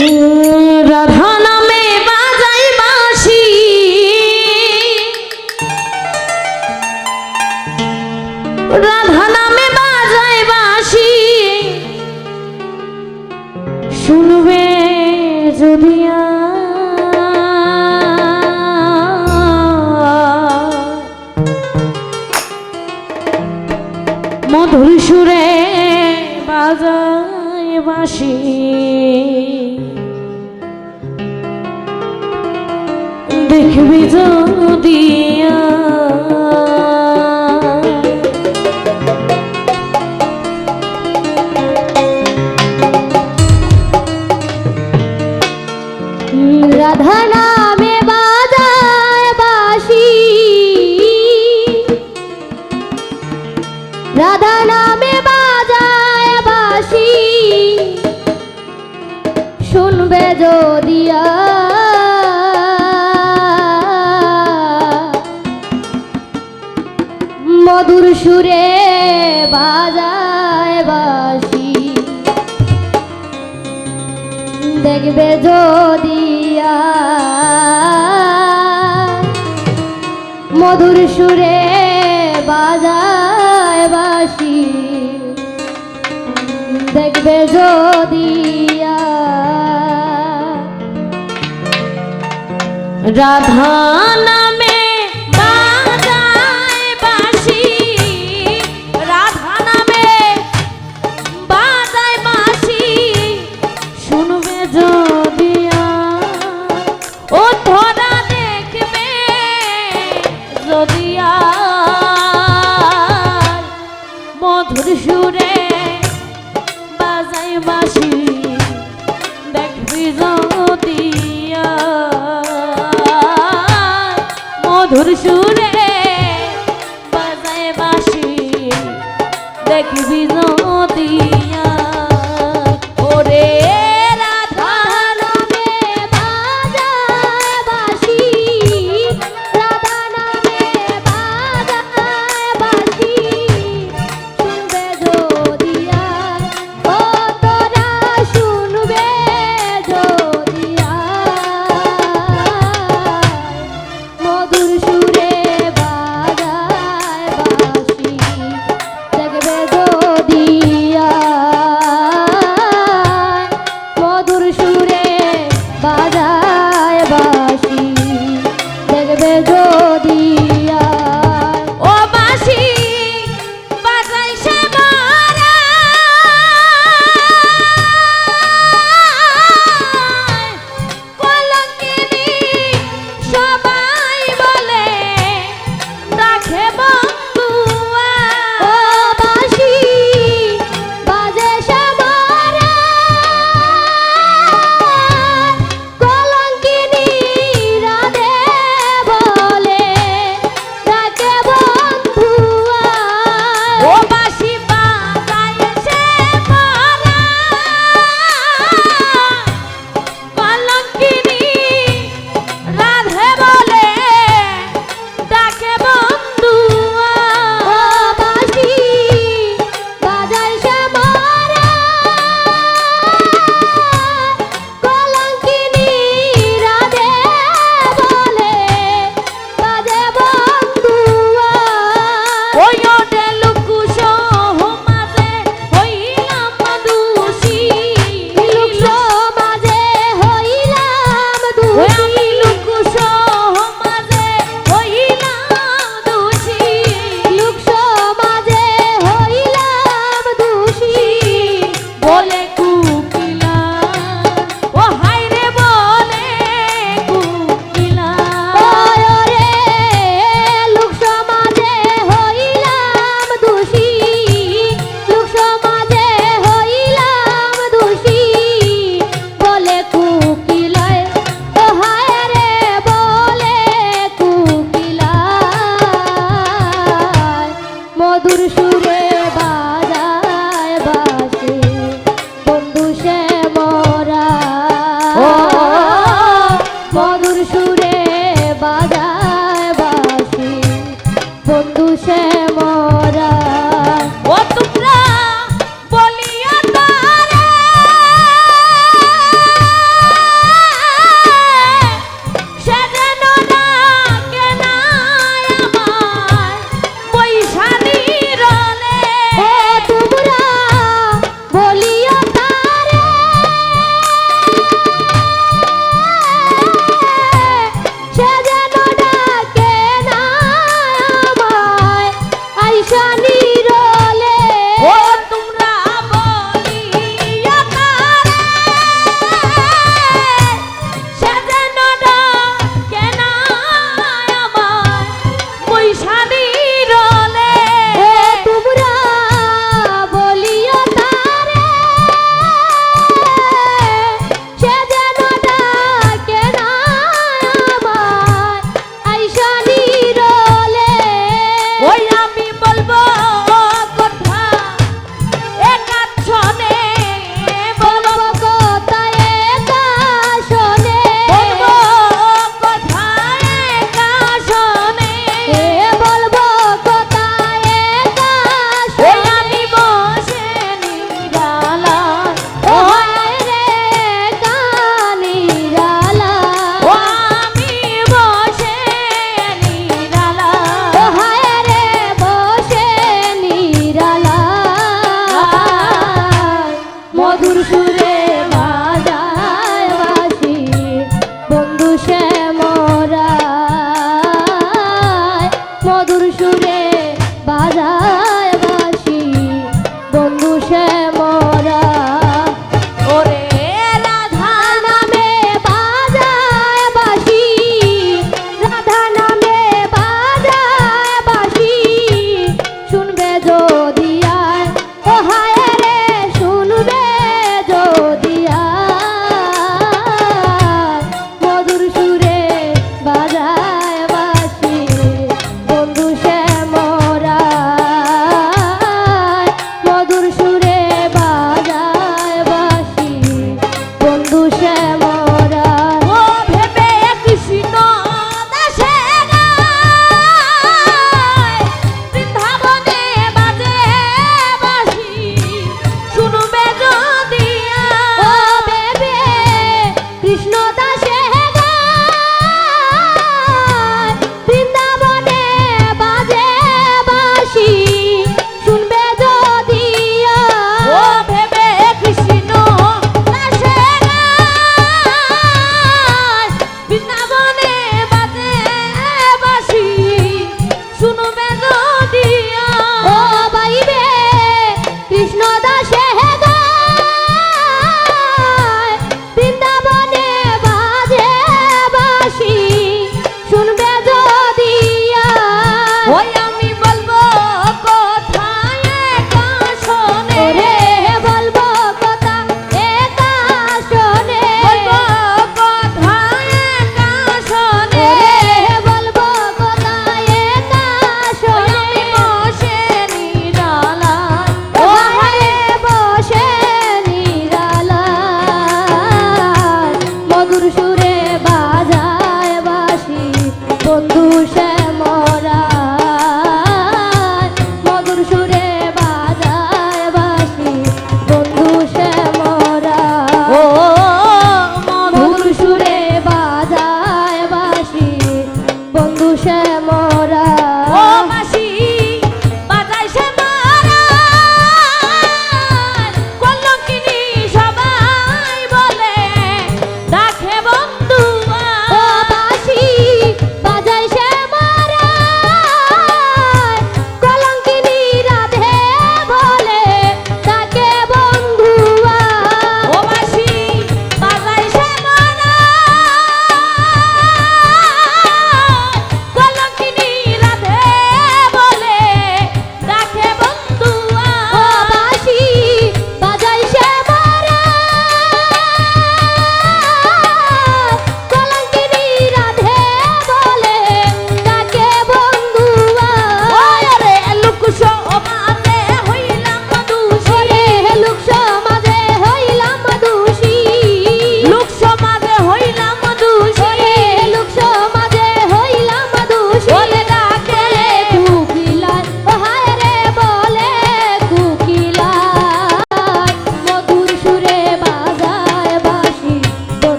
রাধা নামে বাজাই বাঁশি, রাধা নামে বাজাই বাঁশি, শুনবে যদি মধুর সুরে বাজায় বাঁশি, দেখবি যদি রাধা নামে বাজায় বাঁশি, রাধা নামে বাজায় বাঁশি, শুনবে যদিয়া মধুর সুরে বাজায় বাঁশি, দেখবে যদিয়া মধুর সুরে বাজায় বাঁশি, দেখবে যদিয়া রাধা নামে বাজায় বাঁশি, রাধা নামে বাজায় বাঁশি, শুনবে যদি ও ধরা দেখবে যদি মধুর সুরে বাজায় বাঁশি, দেখবি যদি মধুর সুরে বাজায় বাঁশি, দেখবি যদি ওরে রাধা নামে বাজায় বাঁশি, রাধা নামে বাজায় বাঁশি, শুনবে যদিয়া ও তোরা শুনবে যদিয়া মধুর সুরে বাজায় বাঁশি, দেখবে যদিয়া সে মোরা ওরে রাধা নামে বাজায় বাঁশি, রাধা নামে বাজায় বাঁশি, শুনবে যদি আর ও হায় রে শুনবে যদি আর মধুর সুরে বাজায় বাঁশি বন্ধু সে মোরা মধুর সুরে বাজায় বাঁশি বন্ধু সে মোরা ও ভেবে কৃষ্ণ দাসে গায় বৃন্দাবনে বাজে বাঁশি শুনবে যদি ও বেবে কৃষ্ণ দাসে গায় বৃন্দাবনে বাজে বাঁশি শুনবে যদি ও ভেবে কৃষ্ণ দাসে গায় বৃন্দাবনে বাজে বাঁশি শুনবে যদি ও বাইবে কৃষ্ণ দাসে গায় বৃন্দাবনে বাজে বাঁশি শুনবে যদি ওই আমি বলবো কোথায় একা শোনে ওরে বলবো কথা একা শোনে বলবো কোথায় একা শোনে ওরে বলবো কথা একা ওই শোনে আমি বসে নিরালায় ও হায়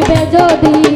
আসবে যদি